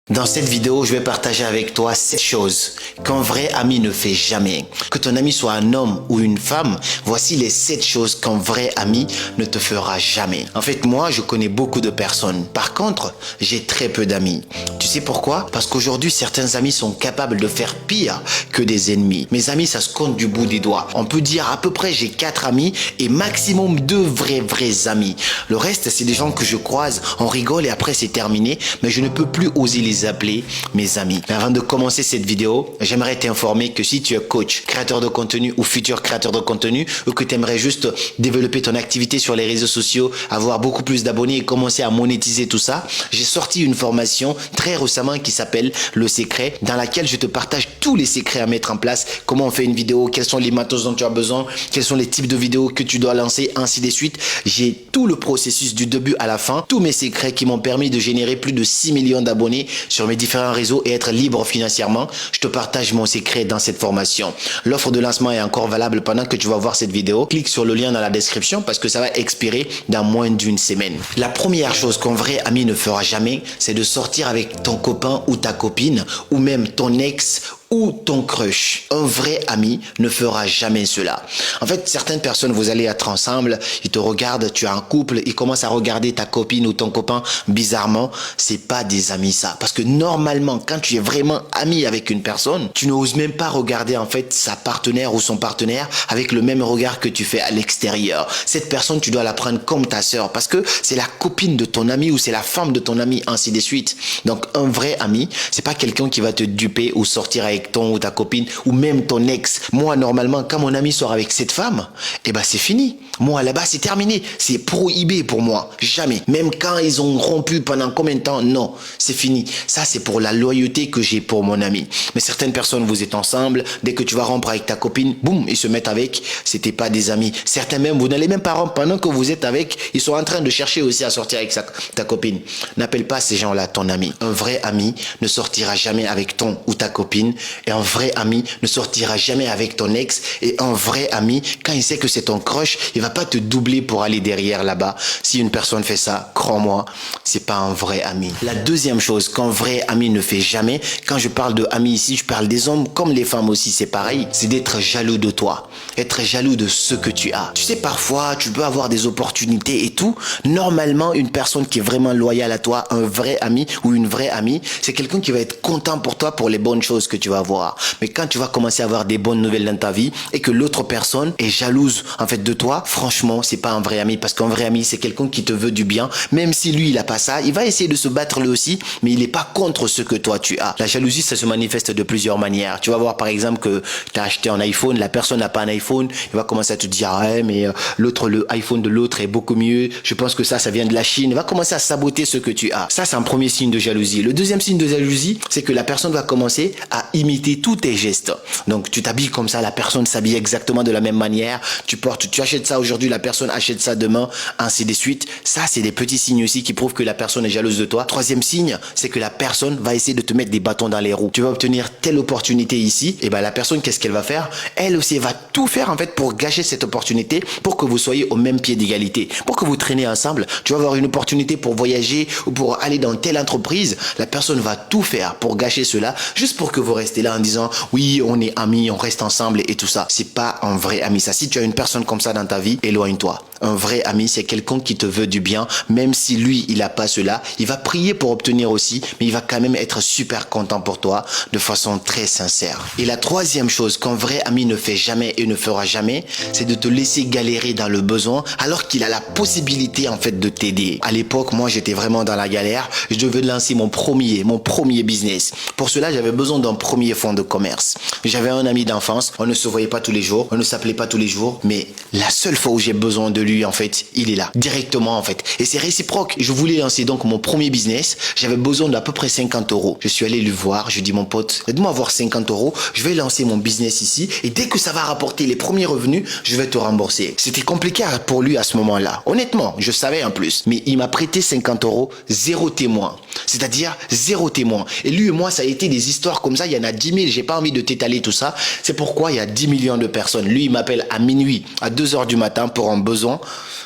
Dans cette vidéo, je vais partager avec toi 7 choses qu'un vrai ami ne fait jamais. Que ton ami soit un homme ou une femme, voici les 7 choses qu'un vrai ami ne te fera jamais. En fait, moi, je connais beaucoup de personnes. Par contre, j'ai très peu d'amis. Tu sais pourquoi? Parce qu'aujourd'hui, certains amis sont capables de faire pire que des ennemis. Mes amis, ça se compte du bout des doigts. On peut dire à peu près j'ai 4 amis et maximum 2 vrais amis. Le reste, c'est des gens que je croise, on rigole et après c'est terminé, mais je ne peux plus oser les appeler mes amis. Mais avant de commencer cette vidéo, j'aimerais t'informer que si tu es coach, créateur de contenu ou futur créateur de contenu, ou que tu aimerais juste développer ton activité sur les réseaux sociaux, avoir beaucoup plus d'abonnés et commencer à monétiser tout ça, j'ai sorti une formation très récemment qui s'appelle Le Secret, dans laquelle je te partage tous les secrets à mettre en place, comment on fait une vidéo, quels sont les matos dont tu as besoin, quels sont les types de vidéos que tu dois lancer, ainsi de suite. J'ai tout le processus du début à la fin, tous mes secrets qui m'ont permis de générer plus de 6 millions d'abonnés sur mes différents réseaux et être libre financièrement. Je te partage mon secret dans cette formation. L'offre de lancement est encore valable pendant que tu vas voir cette vidéo. Clique sur le lien dans la description parce que ça va expirer dans moins d'une semaine. La première chose qu'un vrai ami ne fera jamais, c'est de sortir avec ton copain ou ta copine ou même ton ex ou ton crush. Un vrai ami ne fera jamais cela. En fait, certaines personnes, vous allez être ensemble, ils te regardent, tu as un couple, ils commencent à regarder ta copine ou ton copain bizarrement. C'est pas des amis ça. Parce que normalement, quand tu es vraiment ami avec une personne, tu n'oses même pas regarder en fait sa partenaire ou son partenaire avec le même regard que tu fais à l'extérieur. Cette personne, tu dois la prendre comme ta sœur parce que c'est la copine de ton ami ou c'est la femme de ton ami, ainsi de suite. Donc, un vrai ami, c'est pas quelqu'un qui va te duper ou sortir avec ton ou ta copine ou même ton ex. Moi, normalement, quand mon ami sort avec cette femme, eh ben c'est fini. Moi, là-bas, c'est terminé. C'est prohibé pour moi. Jamais. Même quand ils ont rompu pendant combien de temps, non, c'est fini. Ça, c'est pour la loyauté que j'ai pour mon ami. Mais certaines personnes, vous êtes ensemble, dès que tu vas rompre avec ta copine, boum, ils se mettent avec. C'était pas des amis. Certains même, vous n'allez même pas rompre pendant que vous êtes avec. Ils sont en train de chercher aussi à sortir avec ta copine. N'appelle pas ces gens-là ton ami. Un vrai ami ne sortira jamais avec ton ou ta copine. Et un vrai ami ne sortira jamais avec ton ex. Et un vrai ami, quand il sait que c'est ton crush, il va pas te doubler pour aller derrière là-bas. Si une personne fait ça, crois-moi, c'est pas un vrai ami. La deuxième chose qu'un vrai ami ne fait jamais, quand je parle de amis ici, je parle des hommes comme les femmes aussi, c'est pareil, c'est d'être jaloux de toi. Être jaloux de ce que tu as. Tu sais, parfois, tu peux avoir des opportunités et tout. Normalement, une personne qui est vraiment loyale à toi, un vrai ami ou une vraie amie, c'est quelqu'un qui va être content pour toi pour les bonnes choses que tu vas voir. Mais quand tu vas commencer à avoir des bonnes nouvelles dans ta vie et que l'autre personne est jalouse en fait de toi, franchement, c'est pas un vrai ami parce qu'un vrai ami, c'est quelqu'un qui te veut du bien. Même si lui, il a pas ça, il va essayer de se battre lui aussi, mais il est pas contre ce que toi tu as. La jalousie, ça se manifeste de plusieurs manières. Tu vas voir par exemple que tu as acheté un iPhone, la personne n'a pas un iPhone, il va commencer à te dire ah ouais, mais l'autre, le iPhone de l'autre est beaucoup mieux. Je pense que ça vient de la Chine. Il va commencer à saboter ce que tu as. Ça, c'est un premier signe de jalousie. Le deuxième signe de jalousie, c'est que la personne va commencer à imiter tous tes gestes. Donc tu t'habilles comme ça, la personne s'habille exactement de la même manière. Tu achètes ça aujourd'hui, la personne achète ça demain, ainsi de suite. Ça, c'est des petits signes aussi qui prouvent que la personne est jalouse de toi. Troisième signe, c'est que la personne va essayer de te mettre des bâtons dans les roues. Tu vas obtenir telle opportunité ici, et ben la personne, qu'est-ce qu'elle va faire? Elle aussi, elle va tout faire en fait pour gâcher cette opportunité, pour que vous soyez au même pied d'égalité, pour que vous traînez ensemble. Tu vas avoir une opportunité pour voyager ou pour aller dans telle entreprise. La personne va tout faire pour gâcher cela, juste pour que vous restez là en disant oui, on est amis, on reste ensemble et tout ça. C'est pas un vrai ami. Ça, si tu as une personne comme ça dans ta vie, éloigne-toi. Un vrai ami, c'est quelqu'un qui te veut du bien, même si lui, il a pas cela. Il va prier pour obtenir aussi, mais il va quand même être super content pour toi de façon très sincère. Et la troisième chose qu'un vrai ami ne fait jamais et ne fera jamais, c'est de te laisser galérer dans le besoin alors qu'il a la possibilité en fait de t'aider. À l'époque, moi, j'étais vraiment dans la galère. Je devais lancer mon premier business. Pour cela, j'avais besoin d'un premier fonds de commerce. J'avais un ami d'enfance, on ne se voyait pas tous les jours, on ne s'appelait pas tous les jours, mais la seule fois où j'ai besoin de lui, en fait, il est là, directement, en fait. Et c'est réciproque. Je voulais lancer donc mon premier business. J'avais besoin d'à peu près 50 euros. Je suis allé lui voir. Je lui ai dit, mon pote, aide-moi à avoir 50 euros. Je vais lancer mon business ici. Et dès que ça va rapporter les premiers revenus, je vais te rembourser. C'était compliqué pour lui à ce moment-là. Honnêtement, je savais en plus. Mais il m'a prêté 50 euros, zéro témoin. C'est-à-dire zéro témoin. Et lui et moi, ça a été des histoires comme ça. Il y en a 10 000. J'ai pas envie de t'étaler tout ça. C'est pourquoi il y a 10 millions de personnes. Lui, il m'appelle à minuit, à 2 heures du matin pour un besoin.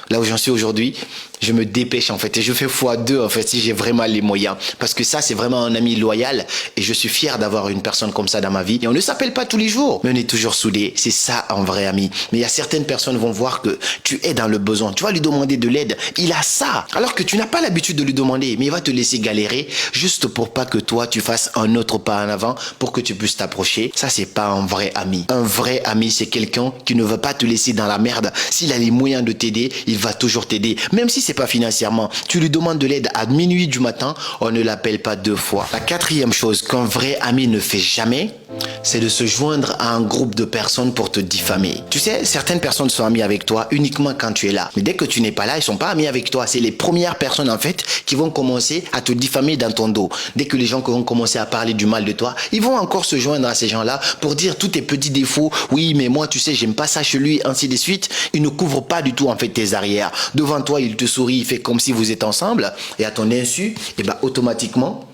Là où j'en suis aujourd'hui, je me dépêche en fait et je fais x2 en fait si j'ai vraiment les moyens. Parce que ça, c'est vraiment un ami loyal et je suis fier d'avoir une personne comme ça dans ma vie. Et on ne s'appelle pas tous les jours, mais on est toujours soudés. C'est ça un vrai ami. Mais il y a certaines personnes vont voir que tu es dans le besoin. Tu vas lui demander de l'aide. Il a ça. Alors que tu n'as pas l'habitude de lui demander, mais il va te laisser galérer juste pour pas que toi tu fasses un autre pas en avant pour que tu puisses t'approcher. Ça, c'est pas un vrai ami. Un vrai ami, c'est quelqu'un qui ne va pas te laisser dans la merde. S'il a les moyens de t'aider, il va toujours t'aider. Même si c'est pas financièrement. Tu lui demandes de l'aide à minuit du matin, on ne l'appelle pas 2 fois. La quatrième chose qu'un vrai ami ne fait jamais, c'est de se joindre à un groupe de personnes pour te diffamer. Tu sais, certaines personnes sont amies avec toi uniquement quand tu es là. Mais dès que tu n'es pas là, ils sont pas amis avec toi. C'est les premières personnes en fait qui vont commencer à te diffamer dans ton dos. Dès que les gens vont commencer à parler du mal de toi, ils vont encore se joindre à ces gens-là pour dire tous tes petits défauts. Oui, mais moi, tu sais, j'aime pas ça chez lui, ainsi de suite. Ils ne couvrent pas du tout en fait tes arrières. Devant toi, il te sourit, il fait comme si vous êtes ensemble. Et à ton insu, et ben automatiquement,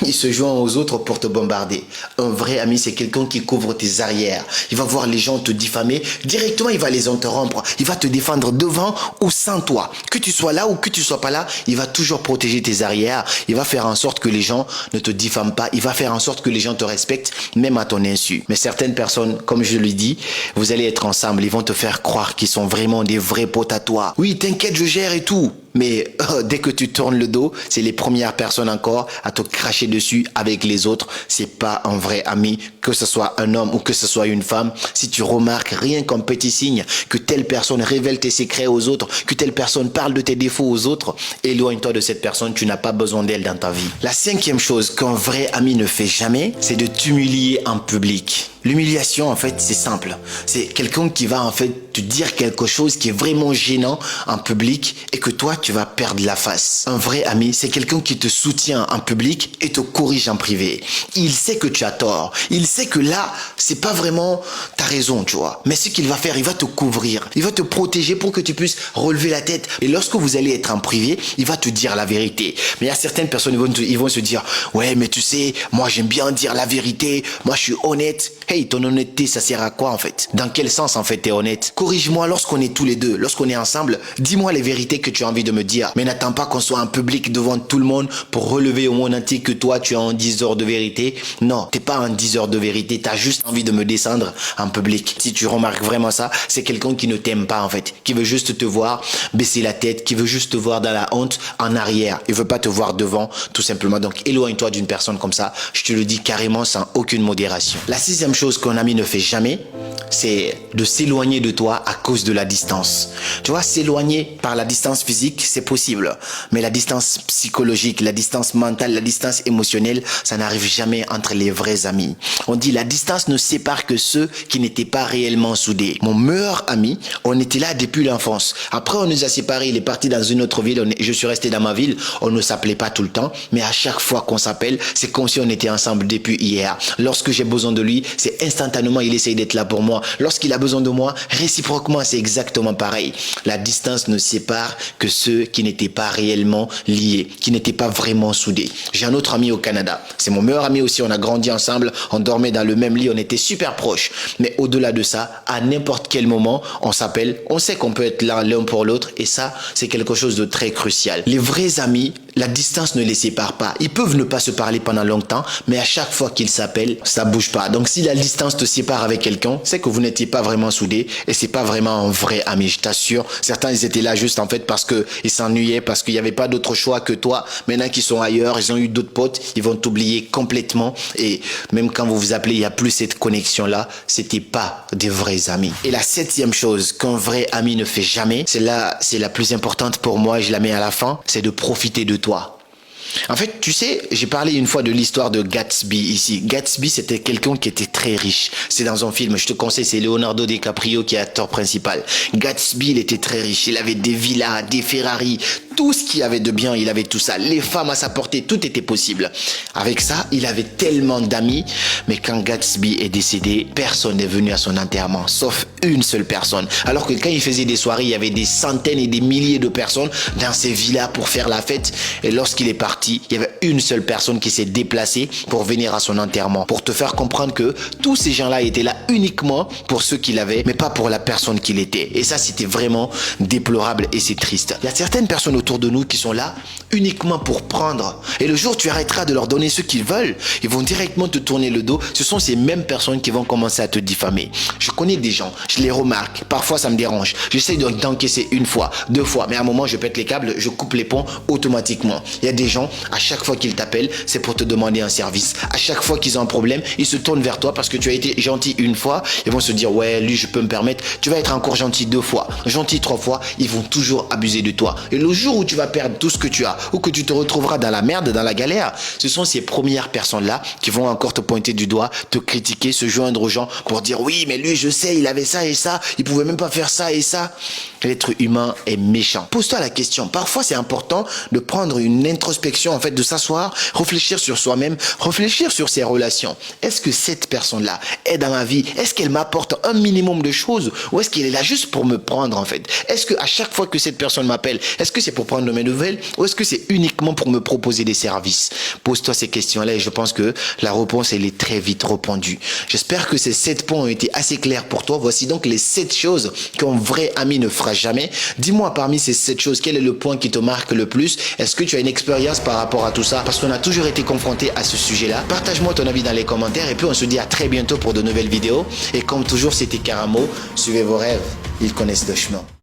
il se joint aux autres pour te bombarder. Un vrai ami, c'est quelqu'un qui couvre tes arrières. Il va voir les gens te diffamer. Directement, il va les interrompre. Il va te défendre devant ou sans toi. Que tu sois là ou que tu sois pas là, il va toujours protéger tes arrières. Il va faire en sorte que les gens ne te diffament pas. Il va faire en sorte que les gens te respectent, même à ton insu. Mais certaines personnes, comme je le dis, vous allez être ensemble. Ils vont te faire croire qu'ils sont vraiment des vrais potes à toi. Oui, t'inquiète, je gère et tout. Mais dès que tu tournes le dos, c'est les premières personnes encore à te cracher dessus avec les autres. C'est pas un vrai ami, que ce soit un homme ou que ce soit une femme. Si tu remarques rien qu'un petit signe que telle personne révèle tes secrets aux autres, que telle personne parle de tes défauts aux autres, éloigne-toi de cette personne, tu n'as pas besoin d'elle dans ta vie. La cinquième chose qu'un vrai ami ne fait jamais, c'est de t'humilier en public. L'humiliation, en fait, c'est simple. C'est quelqu'un qui va, en fait, te dire quelque chose qui est vraiment gênant en public et que toi, tu vas perdre la face. Un vrai ami, c'est quelqu'un qui te soutient en public et te corrige en privé. Il sait que tu as tort. Il sait que là, c'est pas vraiment ta raison, tu vois. Mais ce qu'il va faire, il va te couvrir. Il va te protéger pour que tu puisses relever la tête. Et lorsque vous allez être en privé, il va te dire la vérité. Mais il y a certaines personnes, ils vont se dire, ouais, mais tu sais, moi, j'aime bien dire la vérité. Moi, je suis honnête. Hey, ton honnêteté, ça sert à quoi en fait? Dans quel sens en fait t'es honnête? Corrige-moi lorsqu'on est tous les deux, lorsqu'on est ensemble, dis-moi les vérités que tu as envie de me dire. Mais n'attends pas qu'on soit en public devant tout le monde pour relever au monde entier que toi tu as un diseur de vérité. Non, t'es pas un diseur de vérité, t'as juste envie de me descendre en public. Si tu remarques vraiment ça, c'est quelqu'un qui ne t'aime pas en fait, qui veut juste te voir baisser la tête, qui veut juste te voir dans la honte en arrière. Il veut pas te voir devant, tout simplement. Donc éloigne-toi d'une personne comme ça, je te le dis carrément sans aucune modération. La sixième chose qu'un ami ne fait jamais, c'est de s'éloigner de toi à cause de la distance. Tu vois, s'éloigner par la distance physique, c'est possible. Mais la distance psychologique, la distance mentale, la distance émotionnelle, ça n'arrive jamais entre les vrais amis. On dit la distance ne sépare que ceux qui n'étaient pas réellement soudés. Mon meilleur ami, on était là depuis l'enfance. Après, on nous a séparés, il est parti dans une autre ville, je suis resté dans ma ville, on ne s'appelait pas tout le temps, mais à chaque fois qu'on s'appelle, c'est comme si on était ensemble depuis hier. Lorsque j'ai besoin de lui, c'est instantanément, il essaye d'être là pour moi. Lorsqu'il a besoin de moi, réciproquement, c'est exactement pareil. La distance ne sépare que ceux qui n'étaient pas réellement liés, qui n'étaient pas vraiment soudés. J'ai un autre ami au Canada. C'est mon meilleur ami aussi. On a grandi ensemble. On dormait dans le même lit. On était super proches. Mais au-delà de ça, à n'importe quel moment, on s'appelle. On sait qu'on peut être là l'un pour l'autre. Et ça, c'est quelque chose de très crucial. Les vrais amis, la distance ne les sépare pas. Ils peuvent ne pas se parler pendant longtemps, mais à chaque fois qu'ils s'appellent, ça bouge pas. Donc si la distance te sépare avec quelqu'un, c'est que vous n'étiez pas vraiment soudés et c'est pas vraiment un vrai ami, je t'assure. Certains, ils étaient là juste en fait parce que ils s'ennuyaient, parce qu'il n'y avait pas d'autre choix que toi. Maintenant qu'ils sont ailleurs, ils ont eu d'autres potes, ils vont t'oublier complètement et même quand vous vous appelez, il n'y a plus cette connexion-là. C'était pas des vrais amis. Et la septième chose qu'un vrai ami ne fait jamais, c'est la plus importante pour moi et je la mets à la fin, c'est de profiter de toi. En fait, tu sais, j'ai parlé une fois de l'histoire de Gatsby ici. Gatsby, c'était quelqu'un qui était très riche. C'est dans un film, je te conseille, c'est Leonardo DiCaprio qui est acteur principal. Gatsby, il était très riche. Il avait des villas, des Ferrari, tout ce qu'il y avait de bien, il avait tout ça. Les femmes à sa portée, tout était possible. Avec ça, il avait tellement d'amis. Mais quand Gatsby est décédé, personne n'est venu à son enterrement, sauf une seule personne. Alors que quand il faisait des soirées, il y avait des centaines et des milliers de personnes dans ces villas pour faire la fête. Et lorsqu'il est parti, il y avait une seule personne qui s'est déplacée pour venir à son enterrement. Pour te faire comprendre que tous ces gens-là étaient là uniquement pour ceux qu'il avait, mais pas pour la personne qu'il était. Et ça, c'était vraiment déplorable et c'est triste. Il y a certaines personnes autour autour de nous qui sont là uniquement pour prendre. Et le jour où tu arrêteras de leur donner ce qu'ils veulent, ils vont directement te tourner le dos. Ce sont ces mêmes personnes qui vont commencer à te diffamer. Je connais des gens, je les remarque. Parfois, ça me dérange. J'essaie d'encaisser une fois, deux fois, mais à un moment, je pète les câbles, je coupe les ponts automatiquement. Il y a des gens, à chaque fois qu'ils t'appellent, c'est pour te demander un service. À chaque fois qu'ils ont un problème, ils se tournent vers toi parce que tu as été gentil une fois. Ils vont se dire, ouais, lui, je peux me permettre. Tu vas être encore gentil deux fois, gentil trois fois. Ils vont toujours abuser de toi. Et le jour où tu vas perdre tout ce que tu as ou que tu te retrouveras dans la merde, dans la galère, ce sont ces premières personnes-là qui vont encore te pointer du doigt, te critiquer, se joindre aux gens pour dire, oui, mais lui, je sais, il avait ça et ça. Il pouvait même pas faire ça et ça. L'être humain est méchant. Pose-toi la question. Parfois, c'est important de prendre une introspection, en fait, de s'asseoir, réfléchir sur soi-même, réfléchir sur ses relations. Est-ce que cette personne-là est dans ma vie? Est-ce qu'elle m'apporte un minimum de choses? Ou est-ce qu'elle est là juste pour me prendre, en fait? Est-ce que à chaque fois que cette personne m'appelle, est-ce que c'est pour prendre de mes nouvelles? Ou est-ce que c'est uniquement pour me proposer des services? Pose-toi ces questions-là et je pense que la réponse, elle est très vite répondue. J'espère que ces 7 points ont été assez clairs pour toi. Voici donc les 7 choses qu'un vrai ami ne fera jamais. Dis-moi parmi ces 7 choses, quel est le point qui te marque le plus? Est-ce que tu as une expérience par rapport à tout ça? Parce qu'on a toujours été confronté à ce sujet-là. Partage-moi ton avis dans les commentaires et puis on se dit à très bientôt pour de nouvelles vidéos. Et comme toujours, c'était Karamo. Suivez vos rêves, ils connaissent le chemin.